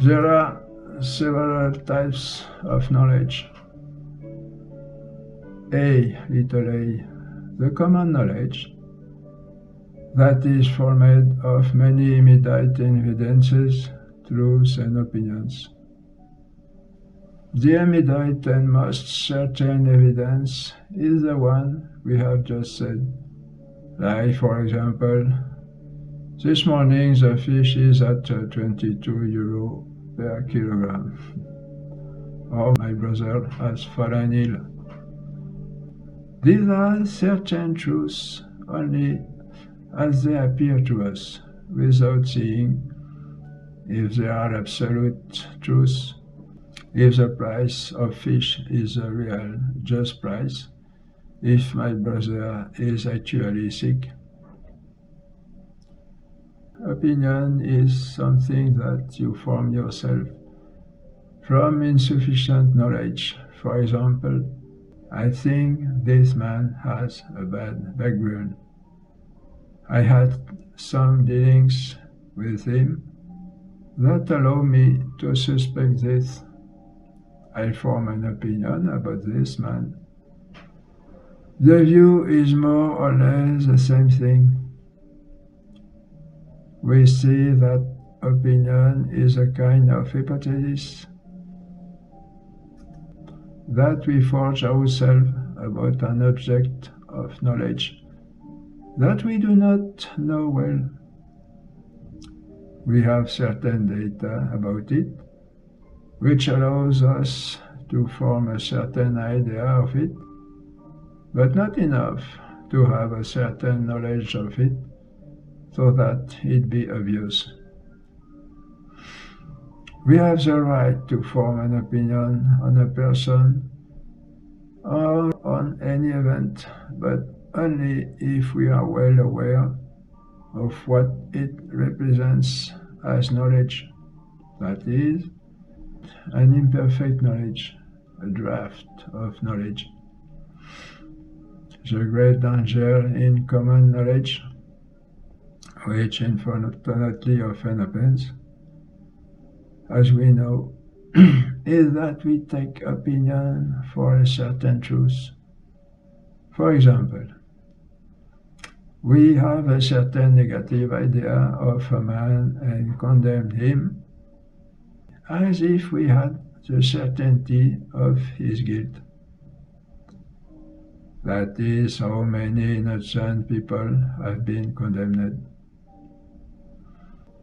There are several types of knowledge. Little a, the common knowledge, that is formed of many immediate evidences, truths and opinions. The immediate and most certain evidence is the one we have just said. Like, for example, this morning the fish is at €22 per kilogram, or my brother has fallen ill. These are certain truths only as they appear to us, without seeing if they are absolute truths, if the price of fish is a real just price, if my brother is actually sick. Opinion is something that you form yourself from insufficient knowledge. For example, I think this man has a bad background. I had some dealings with him that allow me to suspect this. I form an opinion about this man. The view is more or less the same thing. We see that opinion is a kind of hypothesis that we forge ourselves about an object of knowledge that we do not know well. We have certain data about it, which allows us to form a certain idea of it, but not enough to have a certain knowledge of it so that it be obvious. We have the right to form an opinion on a person or on any event, but only if we are well aware of what it represents as knowledge, that is, an imperfect knowledge, a draft of knowledge. The great danger in common knowledge, which unfortunately often happens, as we know, is that we take opinion for a certain truth. For example, we have a certain negative idea of a man and condemn him as if we had the certainty of his guilt. That is how many innocent people have been condemned.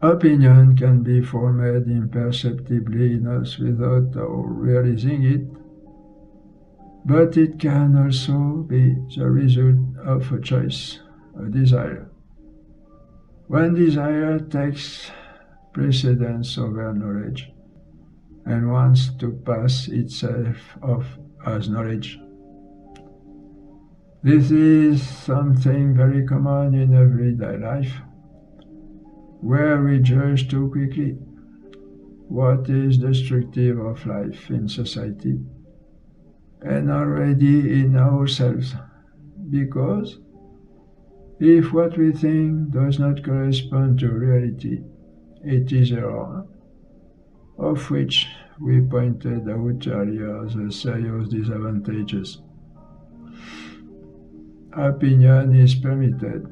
Opinion can be formed imperceptibly in us without our realizing it, but it can also be the result of a choice, a desire. When desire takes precedence over knowledge and wants to pass itself off as knowledge. This is something very common in everyday life, where we judge too quickly what is destructive of life in society and already in ourselves, because if what we think does not correspond to reality, it is error, of which we pointed out earlier the serious disadvantages. Opinion is permitted,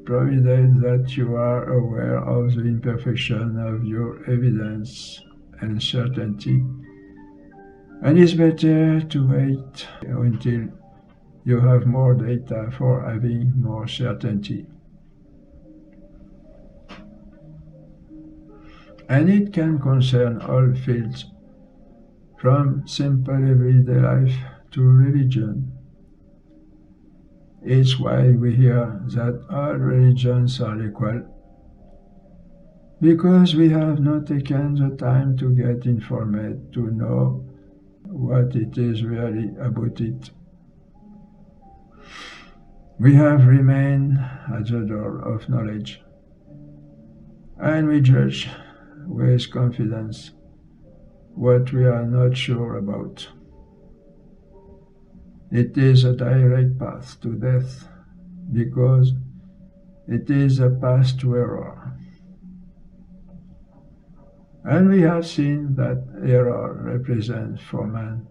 provided that you are aware of the imperfection of your evidence and certainty, and it's better to wait until you have more data for having more certainty. And it can concern all fields, from simple everyday life to religion. It's why we hear that all religions are equal, because we have not taken the time to get informed to know what it is really about it. We have remained at the door of knowledge, and we judge with confidence what we are not sure about. It is a direct path to death, because it is a path to error. And we have seen that error represents for man.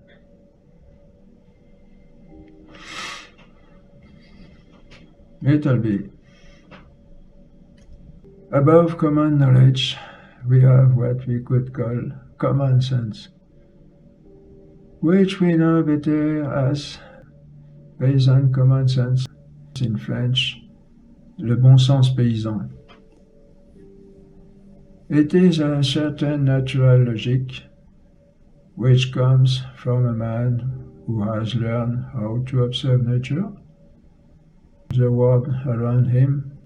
Little above common knowledge, we have what we could call common sense, which we know better as paysan common sense, in French, le bon sens paysan. It is a certain natural logic which comes from a man who has learned how to observe nature, the world around him,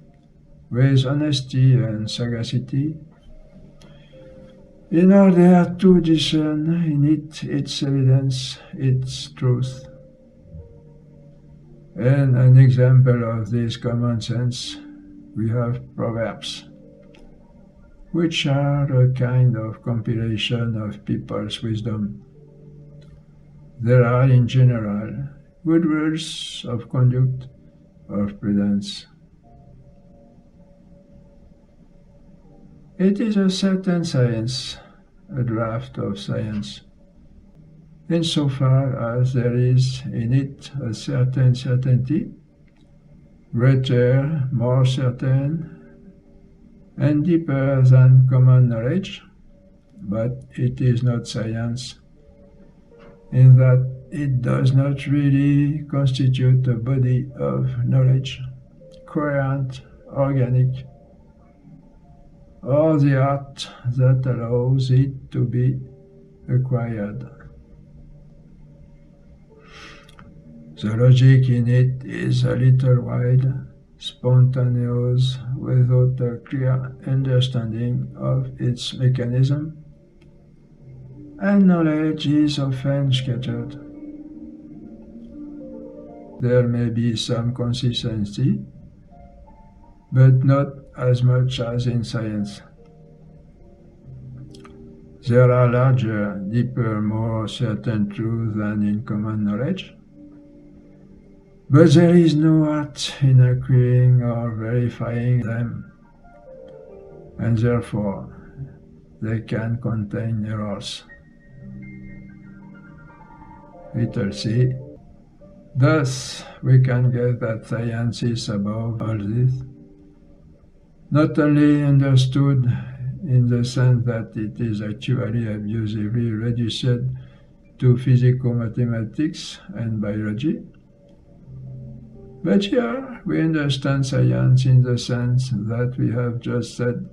with honesty and sagacity, in order to discern in it its evidence, its truth. And an example of this common sense, we have proverbs, which are a kind of compilation of people's wisdom. There are, in general, good rules of conduct, of prudence. It is a certain science, a draft of science, insofar as there is in it a certain certainty, greater, more certain, and deeper than common knowledge, but it is not science, in that it does not really constitute a body of knowledge, coherent, organic, or the art that allows it to be acquired. The logic in it is a little wild, spontaneous, without a clear understanding of its mechanism, and knowledge is often scattered. There may be some consistency, but not as much as in science. There are larger, deeper, more certain truths than in common knowledge, but there is no art in acquiring or verifying them, and therefore they can contain errors. Little c. Thus, we can get that science is above all this, not only understood in the sense that it is actually abusively reduced to physical mathematics and biology, but here we understand science in the sense that we have just said,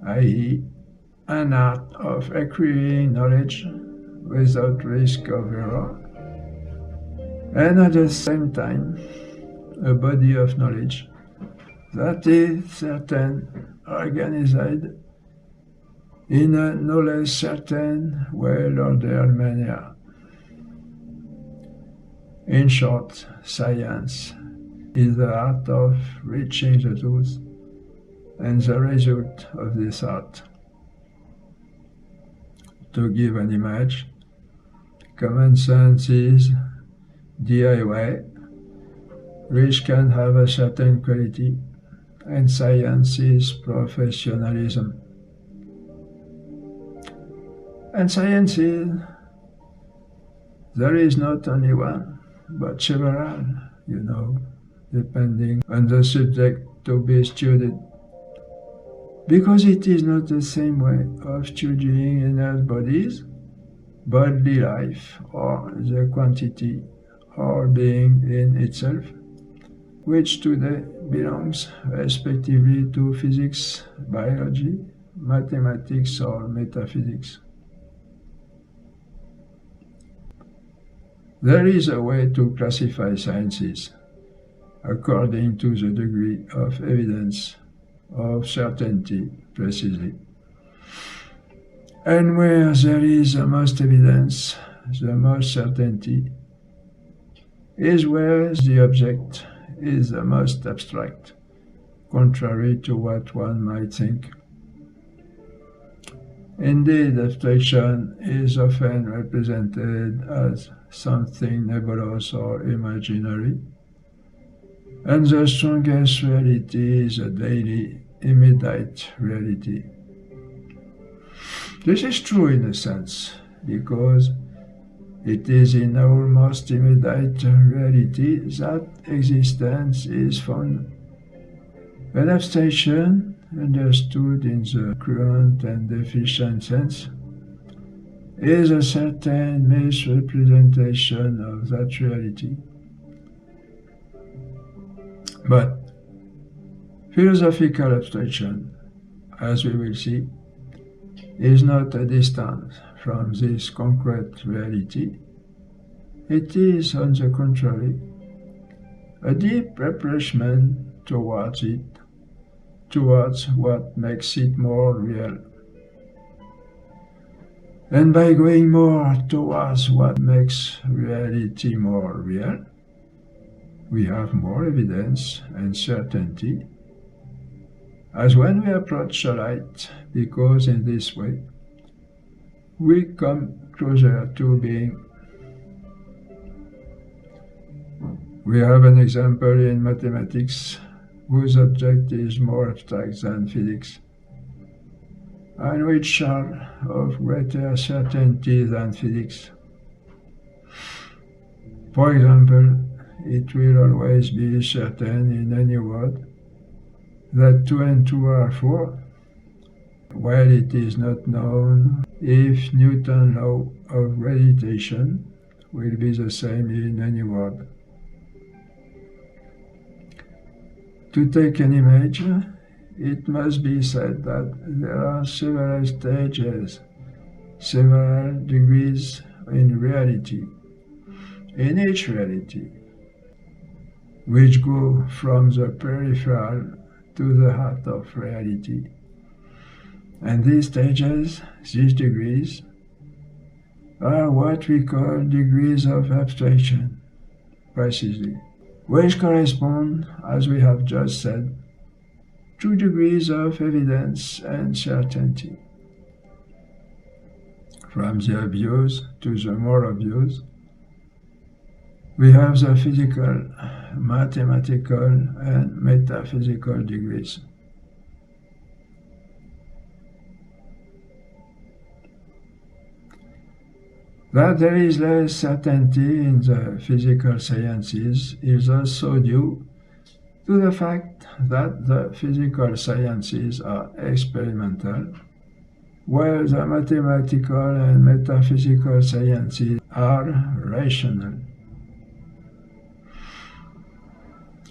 i.e., an art of acquiring knowledge without risk of error, and at the same time a body of knowledge that is certain, organized in a no less certain, well-ordered manner. In short, science is the art of reaching the truth, and the result of this art. To give an image, common sense is DIY, which can have a certain quality, and science is professionalism. And science is, there is not only one, but several, depending on the subject to be studied. Because it is not the same way of studying inert bodies, bodily life, or the quantity or being in itself, which today belongs respectively to physics, biology, mathematics, or metaphysics. There is a way to classify sciences according to the degree of evidence, of certainty, precisely. And where there is the most evidence, the most certainty, is where the object is the most abstract, contrary to what one might think. Indeed, abstraction is often represented as something nebulous or imaginary, and the strongest reality is a daily, immediate reality. This is true in a sense, because it is in our most immediate reality that existence is found. An abstraction, understood in the current and efficient sense, is a certain misrepresentation of that reality. But philosophical abstraction, as we will see, is not a distance from this concrete reality. It is, on the contrary, a deep rapprochement towards it, towards what makes it more real. And by going more towards what makes reality more real, we have more evidence and certainty as when we approach the light, because in this way we come closer to being. We have an example in mathematics whose object is more abstract than physics, and which are of greater certainty than physics. For example, it will always be certain in any word that 2 and 2 are 4, while it is not known if Newton's law of gravitation will be the same in any word. To take an image, it must be said that there are several stages, several degrees in reality, in each reality, which go from the peripheral to the heart of reality. And these stages, these degrees, are what we call degrees of abstraction, precisely, which correspond, as we have just said, to degrees of evidence and certainty. From the obvious to the more obvious, we have the physical, mathematical, and metaphysical degrees. That there is less certainty in the physical sciences is also due to the fact that the physical sciences are experimental, while the mathematical and metaphysical sciences are rational.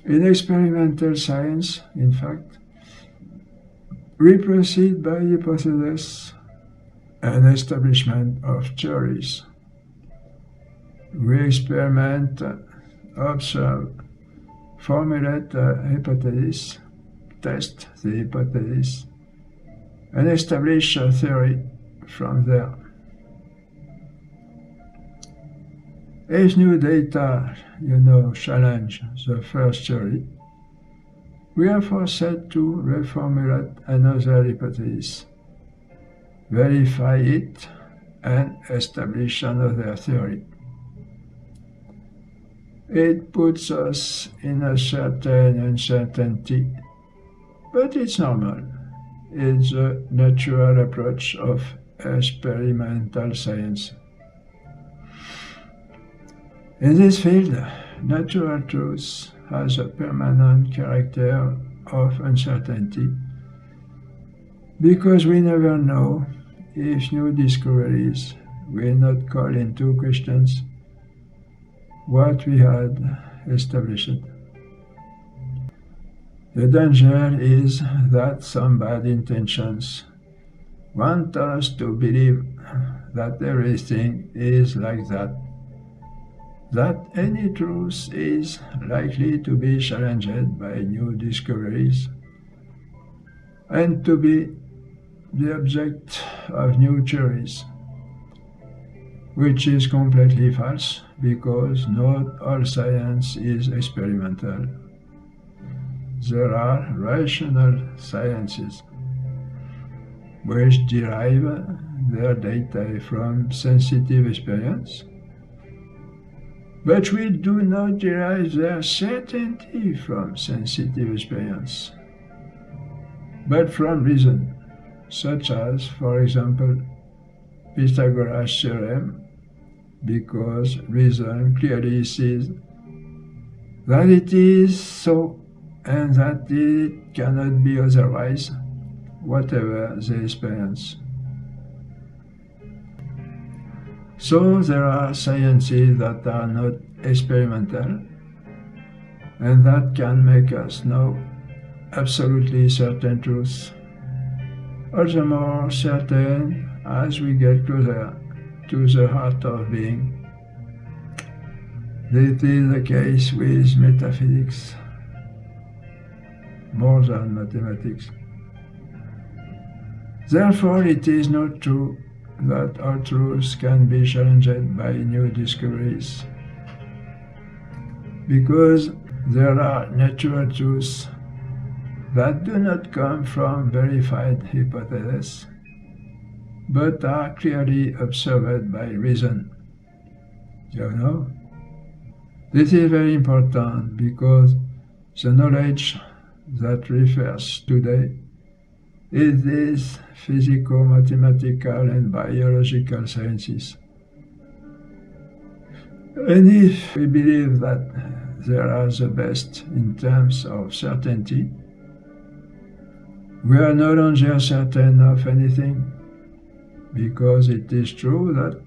In experimental science, in fact, we proceed by hypothesis and establishment of theories. We experiment, observe, formulate a hypothesis, test the hypothesis, and establish a theory from there. If new data, challenge the first theory, we are forced to reformulate another hypothesis, verify it, and establish another theory. It puts us in a certain uncertainty, but it's normal. It's a natural approach of experimental science. In this field, natural truth has a permanent character of uncertainty, because we never know if new discoveries will not call into question what we had established. The danger is that some bad intentions want us to believe that everything is like that any truth is likely to be challenged by new discoveries and to be the object of new theories, which is completely false, because not all science is experimental. There are rational sciences which derive their data from sensitive experience, but we do not derive their certainty from sensitive experience, but from reason, such as, for example, Pythagoras' theorem, because reason clearly sees that it is so and that it cannot be otherwise, whatever the experience. So there are sciences that are not experimental and that can make us know absolutely certain truths, all the more certain as we get closer to the heart of being. This is the case with metaphysics, more than mathematics. Therefore, it is not true that all truths can be challenged by new discoveries, because there are natural truths that do not come from verified hypotheses, but are clearly observed by reason. You know? This is very important because the knowledge that refers today is these physical, mathematical, and biological sciences. And if we believe that they are the best in terms of certainty, we are no longer certain of anything, because it is true that,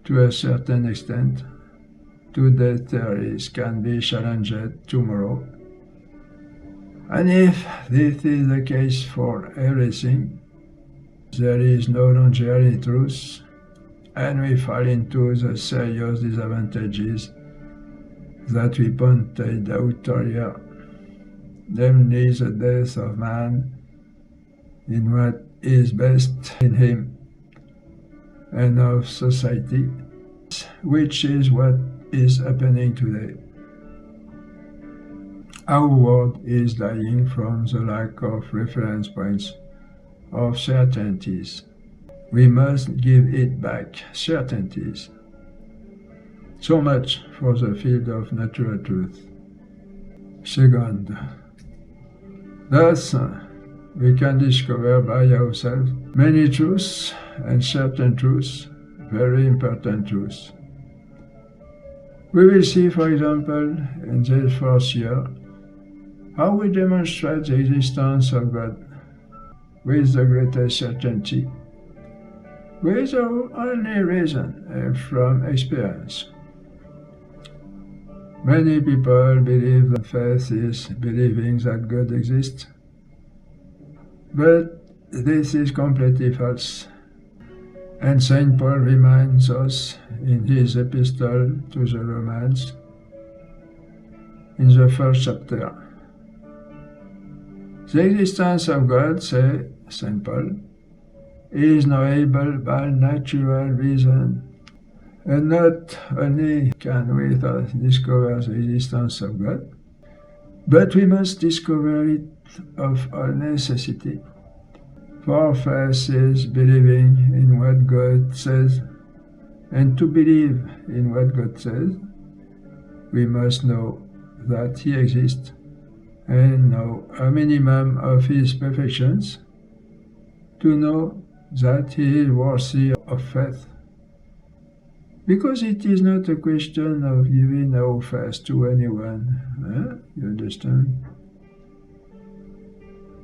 to a certain extent, today's theories can be challenged tomorrow. And if this is the case for everything, there is no longer any truth, and we fall into the serious disadvantages that we pointed out earlier, namely the death of man in what is best in him, and of society, which is what is happening today. Our world is dying from the lack of reference points, of certainties. We must give it back certainties. So much for the field of natural truth. Second, thus we can discover by ourselves many truths and certain truths, very important truths. We will see, for example, in this first year, how we demonstrate the existence of God with the greatest certainty, with our only reason and from experience. Many people believe that faith is believing that God exists, but this is completely false. And St. Paul reminds us in his epistle to the Romans, in the first chapter. The existence of God, says St. Paul, is knowable by natural reason, and not only can we thus discover the existence of God, but we must discover it of all necessity. For faith is believing in what God says, and to believe in what God says, we must know that He exists and know a minimum of His perfections, to know that He is worthy of faith. Because it is not a question of giving our faith to anyone. You understand?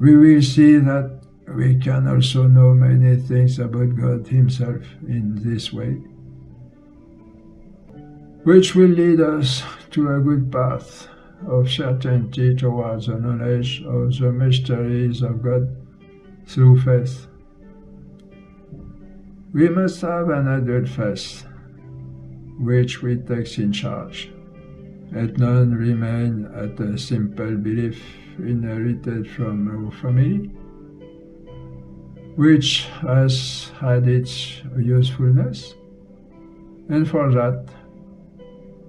We will see that we can also know many things about God Himself in this way, which will lead us to a good path of certainty towards the knowledge of the mysteries of God through faith. We must have an adult faith, which we take in charge, and not remain at a simple belief inherited from our family, which has had its usefulness, and for that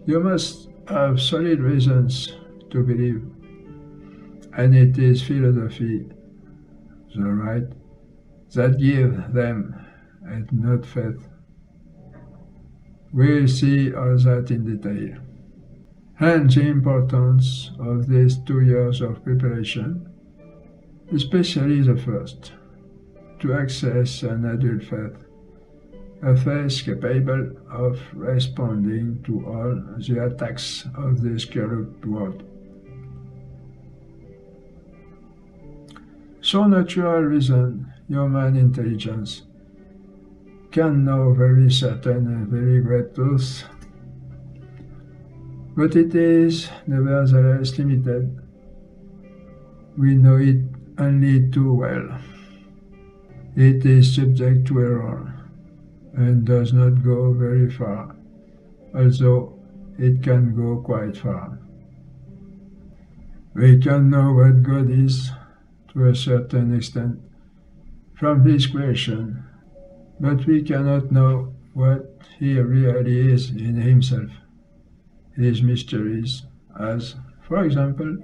you must have solid reasons to believe, and it is philosophy, the right, that give them, and not faith. We'll see all that in detail. And the importance of these 2 years of preparation, especially the first, to access an adult faith, a face capable of responding to all the attacks of this corrupt world. So natural reason, human intelligence, can know very certain and very great truths, but it is nevertheless limited. We know it only too well. It is subject to error and does not go very far, although it can go quite far. We can know what God is to a certain extent from His creation, but we cannot know what He really is in Himself, His mysteries, as, for example,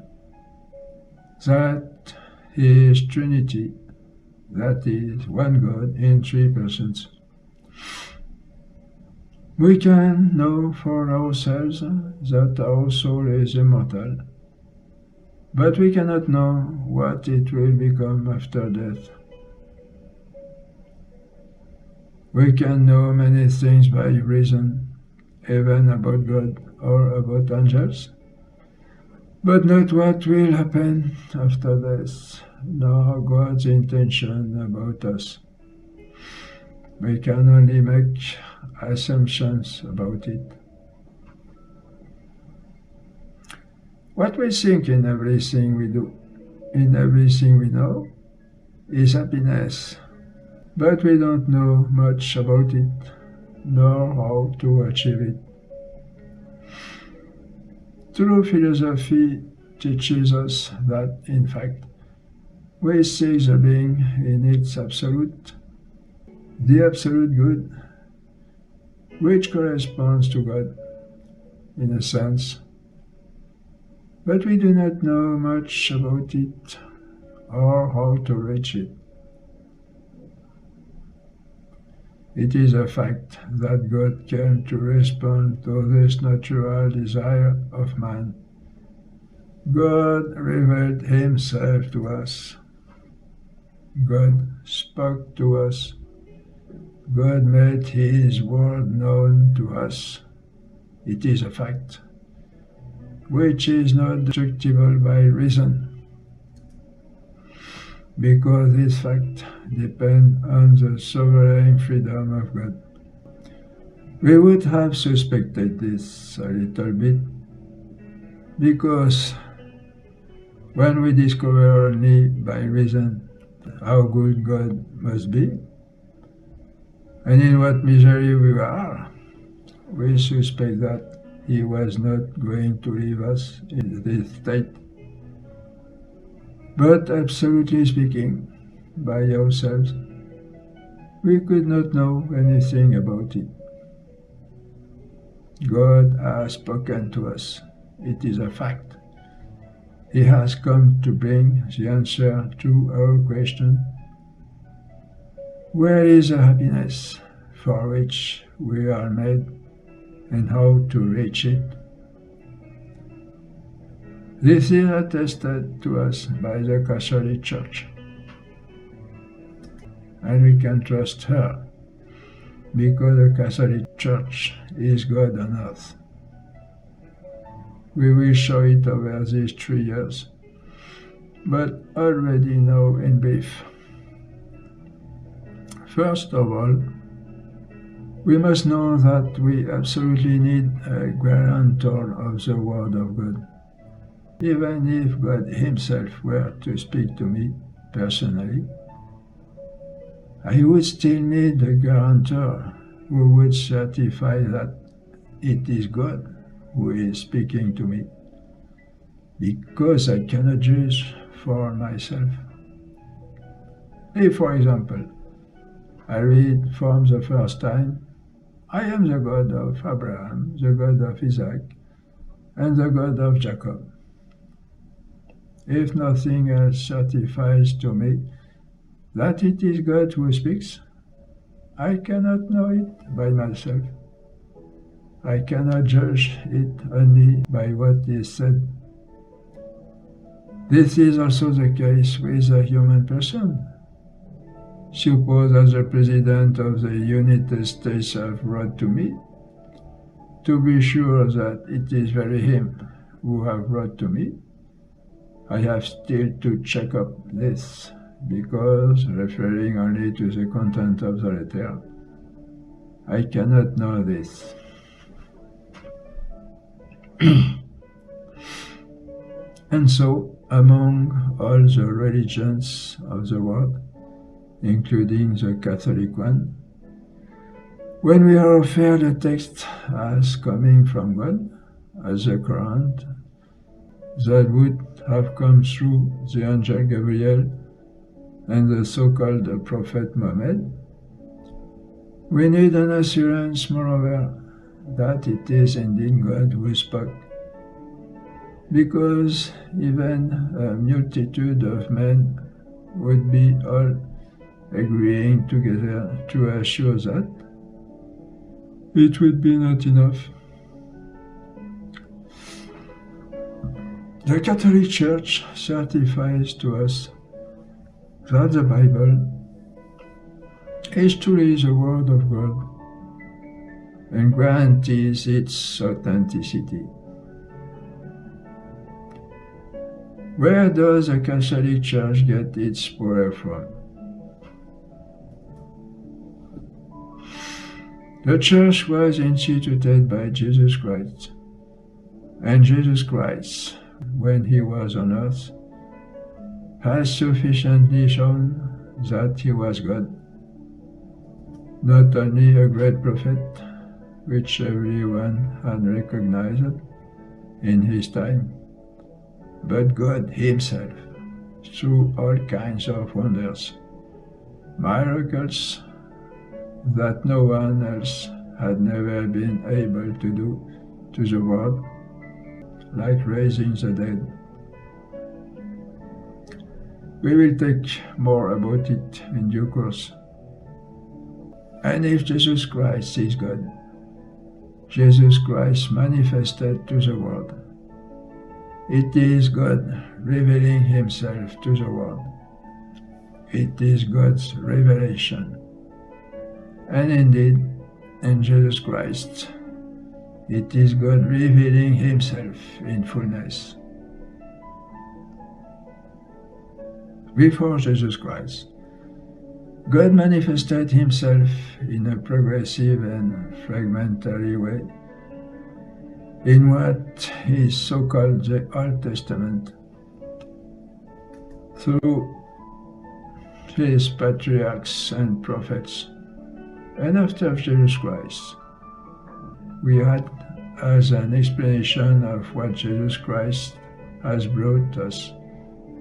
that He is Trinity, that is, one God in three persons. We can know for ourselves that our soul is immortal, but we cannot know what it will become after death. We can know many things by reason, even about God or about angels, but not what will happen after death, nor God's intention about us. We can only make assumptions about it. What we think in everything we do, in everything we know, is happiness, but we don't know much about it, nor how to achieve it. True philosophy teaches us that, in fact, we see the being in its absolute, the absolute good, which corresponds to God, in a sense, but we do not know much about it or how to reach it. It is a fact that God came to respond to this natural desire of man. God revealed Himself to us. God spoke to us. God made His word known to us. It is a fact, which is not destructible by reason, because this fact depends on the sovereign freedom of God. We would have suspected this a little bit, because when we discover only by reason how good God must be, and in what misery we are, we suspect that He was not going to leave us in this state. But absolutely speaking, by ourselves, we could not know anything about it. God has spoken to us. It is a fact. He has come to bring the answer to our question: where is the happiness for which we are made, and how to reach it? This is attested to us by the Catholic Church, and we can trust her, because the Catholic Church is God on earth. We will show it over these 3 years, but already now in brief. First of all, we must know that we absolutely need a guarantor of the Word of God. Even if God Himself were to speak to me personally, I would still need a guarantor who would certify that it is God who is speaking to me, because I cannot judge for myself. If, for example, I read for the first time, I am the God of Abraham, the God of Isaac, and the God of Jacob. If nothing else certifies to me that it is God who speaks, I cannot know it by myself. I cannot judge it only by what is said. This is also the case with a human person. Suppose as the President of the United States have wrote to me, to be sure that it is very him who have wrote to me, I have still to check up this, because, referring only to the content of the letter, I cannot know this. And so, among all the religions of the world, including the Catholic one, when we are offered a text as coming from God, as the Quran, that would have come through the angel Gabriel and the so-called prophet Mohammed, we need an assurance, moreover, that it is indeed God who spoke, because even a multitude of men would be all agreeing together to assure that it would be not enough. The Catholic Church certifies to us that the Bible is truly the Word of God and guarantees its authenticity. Where does the Catholic Church get its power from? The Church was instituted by Jesus Christ, and Jesus Christ, when he was on earth, has sufficiently shown that he was God, not only a great prophet, which everyone had recognized in his time, but God himself, through all kinds of wonders, miracles that no one else had never been able to do to the world, like raising the dead. We will take more about it in due course. And if Jesus Christ is God, Jesus Christ manifested to the world, it is God revealing himself to the world. It is God's revelation. And indeed, in Jesus Christ, it is God revealing himself in fullness. Before Jesus Christ, God manifested himself in a progressive and fragmentary way in what is so-called the Old Testament, through his patriarchs and prophets. And after Jesus Christ, we had as an explanation of what Jesus Christ has brought us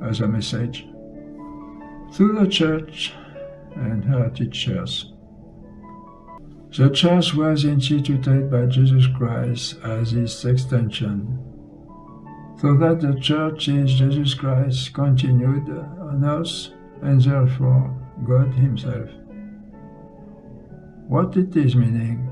as a message through the Church and her teachers. The Church was instituted by Jesus Christ as its extension, so that the Church is Jesus Christ continued on earth and therefore God himself. What it is meaning?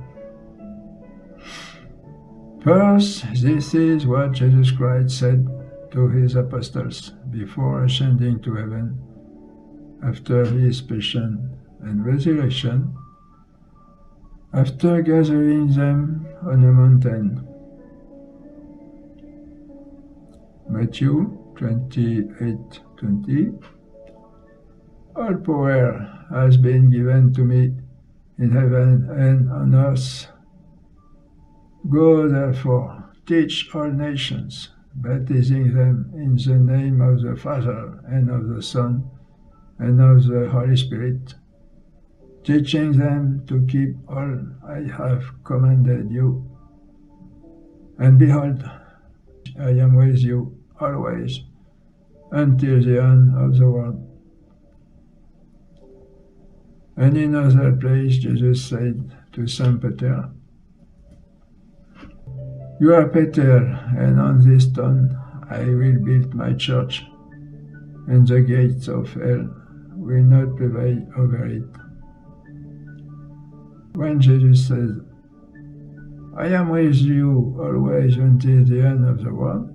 First, this is what Jesus Christ said to his apostles before ascending to heaven after his passion and resurrection, after gathering them on a mountain. Matthew 28:20. All power has been given to me in heaven and on earth. Go therefore, teach all nations, baptizing them in the name of the Father and of the Son and of the Holy Spirit, teaching them to keep all I have commanded you. And behold, I am with you always, until the end of the world. And in another place Jesus said to Saint Peter, You are Peter, and on this stone I will build my church, and the gates of hell will not prevail over it. When Jesus says, I am with you always until the end of the world,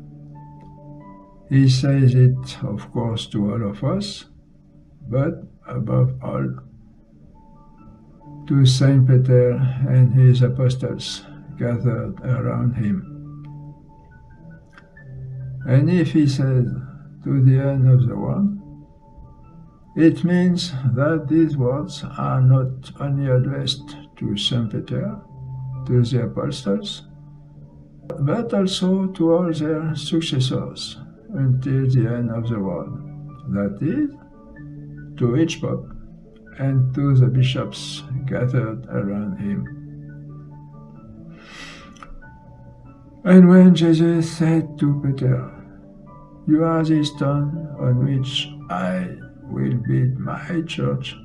he says it, of course, to all of us, but above all to Saint Peter and his apostles gathered around him. And if he says, to the end of the world, it means that these words are not only addressed to Saint Peter, to the apostles, but also to all their successors until the end of the world, that is, to each pope and to the bishops gathered around him. And when Jesus said to Peter, "You are the stone on which I will build my church,"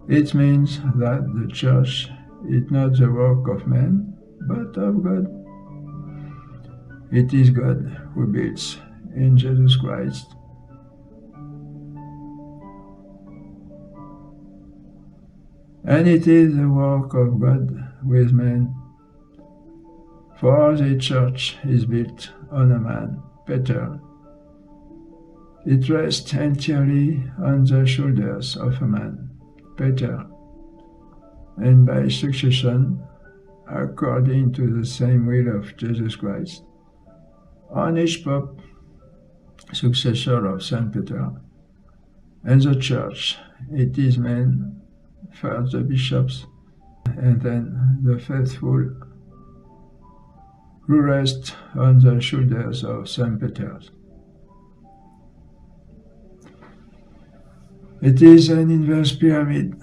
it means that the church is not the work of man, but of God. It is God who builds in Jesus Christ. And it is the work of God with men, for the church is built on a man, Peter. It rests entirely on the shoulders of a man, Peter, and by succession, according to the same will of Jesus Christ, on each pope, successor of Saint Peter, and the church, it is men, first the bishops, and then the faithful, who rest on the shoulders of Saint Peter. It is an inverse pyramid.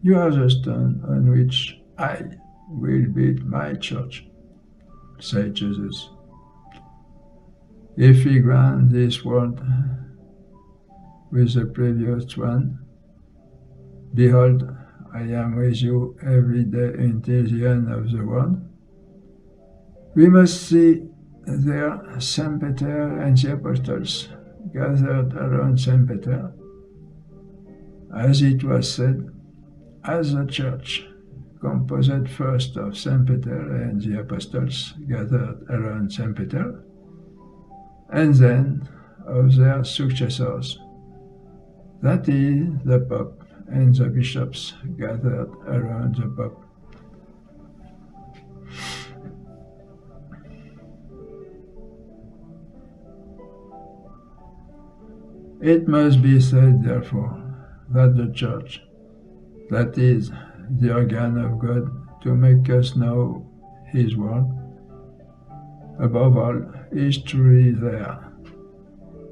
You are the stone on which I will build my church, said Jesus. If we grant this word with the previous one, behold, I am with you every day until the end of the world, we must see there Saint Peter and the apostles gathered around Saint Peter, as it was said, as the church, composed first of Saint Peter and the apostles gathered around Saint Peter, and then of their successors, that is, the Pope and the bishops gathered around the Pope. It must be said, therefore, that the Church, that is, the organ of God to make us know His word, above all, is truly there,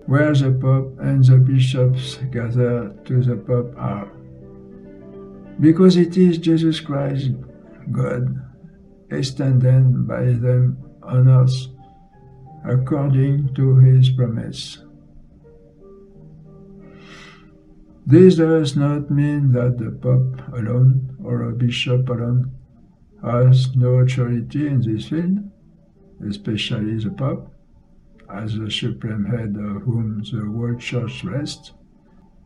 where the Pope and the bishops gather to the Pope are, because it is Jesus Christ, God, extended by them on earth, according to His promise. This does not mean that the Pope alone or a bishop alone has no authority in this field, especially the Pope, as the supreme head of whom the whole Church rests,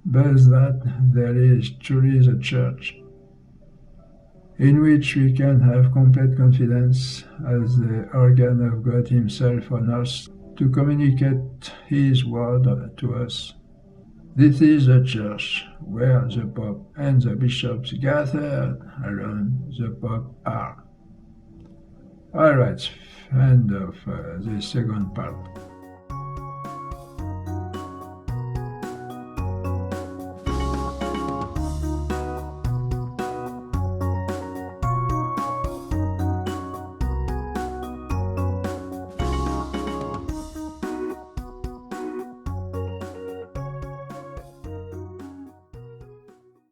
but that there is truly the Church, in which we can have complete confidence as the organ of God Himself on earth to communicate His word to us. This is the Church where the Pope and the bishops gathered around the Pope are. All right, end of the second part.